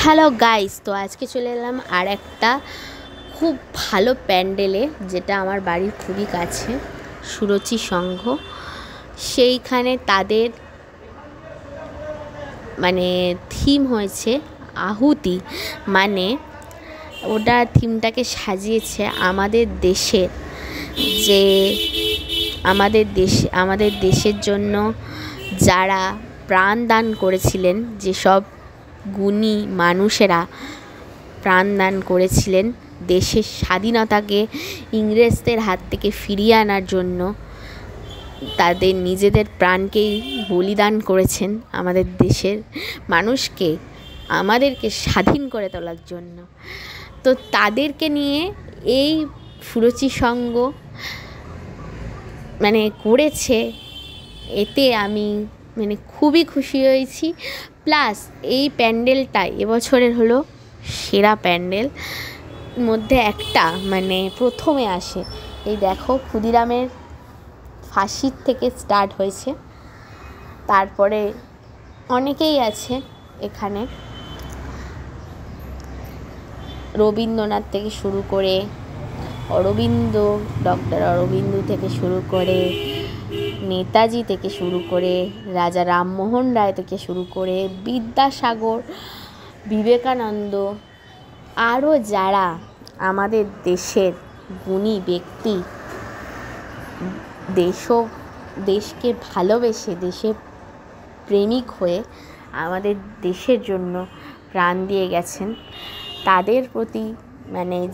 Hello guys, তো আজকে চলে এলাম আর একটা খুব ভালো প্যান্ডেলে, যেটা আমার বাড়ির খুবই কাছে, সুরুচি সংঘ। সেইখানে তাদের থিম হয়েছে আহুতি, ওটা থিমটাকে সাজিয়েছে আমাদের দেশের, যে আমাদের দেশের জন্য যারা প্রাণ দান করেছিলেন, যেসব গুণী মানুষেরা প্রাণ দান করেছিলেন দেশের স্বাধীনতাকে ইংরেজদের হাত থেকে ফিরিয়ে আনার জন্য, তাদের নিজেদের প্রাণকেই বলিদান করেছেন আমাদের দেশের মানুষকে, আমাদেরকে স্বাধীন করে তোলার জন্য। তো তাদেরকে নিয়ে এই সুরুচি সংঘ করেছে। এতে আমি খুবই খুশি হয়েছি। প্লাস এই প্যান্ডেলটা এবছরের হলো সেরা প্যান্ডেল মধ্যে একটা, প্রথমে আসে। এই দেখো, ক্ষুদিরামের ফাঁসির থেকে স্টার্ট হয়েছে, তারপরে অনেকেই আছে এখানে, রবীন্দ্রনাথ থেকে শুরু করে ডক্টর অরবিন্দ থেকে শুরু করে, নেতাজি থেকে শুরু করে, রাজা রামমোহন রায় থেকে শুরু করে, বিদ্যাসাগর, বিবেকানন্দ, আরও যারা আমাদের দেশের গুণী ব্যক্তি, দেশকে ভালোবেসে, দেশের প্রেমিক হয়ে আমাদের দেশের জন্য প্রাণ দিয়ে গেছেন, তাদের প্রতি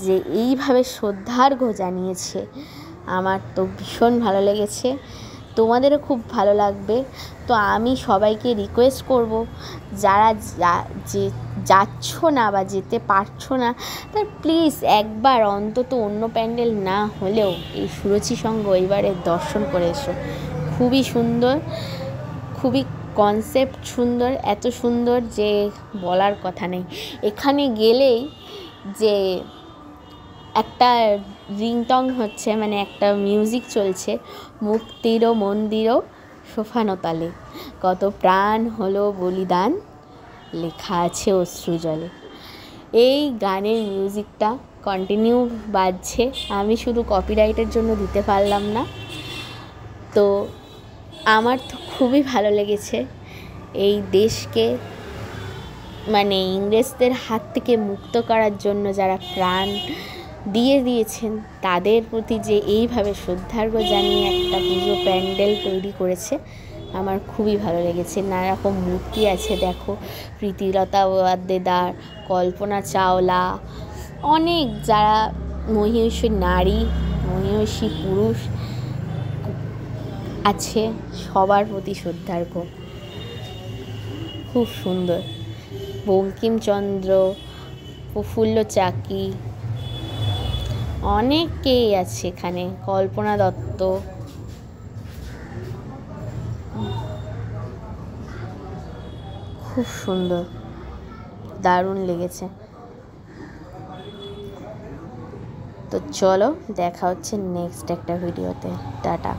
যে এইভাবে শ্রদ্ধার্ঘ্য জানিয়েছে, আমার তো ভীষণ ভালো লেগেছে। তোমাদেরও খুব ভালো লাগবে। তো আমি সবাইকে রিকোয়েস্ট করব, যারা যাচ্ছ না বা যেতে পারছো না, তার প্লিজ একবার অন্তত অন্য প্যান্ডেল না হলেও এই সুরুচি সংঘ এবারে দর্শন করে এসো। খুবই সুন্দর, খুবই কনসেপ্ট সুন্দর, এত সুন্দর যে বলার কথা নেই। এখানে গেলেই যে একটা রিংটং হচ্ছে, একটা মিউজিক চলছে, মুক্তিরও মন্দিরও সোফানো তালে, কত প্রাণ হলো বলিদান, লেখা আছে অশ্রু জলে। এই গানের মিউজিকটা কন্টিনিউ বাজছে, আমি শুধু কপিরাইটের জন্য দিতে পারলাম না। তো আমার তো খুবই ভালো লেগেছে। এই দেশকে ইংরেজদের হাত থেকে মুক্ত করার জন্য যারা প্রাণ দিয়েছেন, তাদের প্রতি যে এইভাবে শ্রদ্ধার্ঘ্য জানিয়ে একটা পুজো প্যান্ডেল তৈরি করেছে, আমার খুবই ভালো লেগেছে। নানা রকম মূর্তি আছে, দেখো, প্রীতিলতা ওয়াদ্দেদার, কল্পনা চাওলা, অনেক যারা মহিষী নারী, মহিষী পুরুষ আছে, সবার প্রতি শ্রদ্ধার্ঘ্য, খুব সুন্দর। বঙ্কিমচন্দ্র, প্রফুল্ল চাকি, অনেকেই আছে এখানে, কল্পনা দত্ত, খুব সুন্দর, দারুণ লেগেছে। তো চলো, দেখা হচ্ছে নেক্সট একটা ভিডিওতে। টাটা।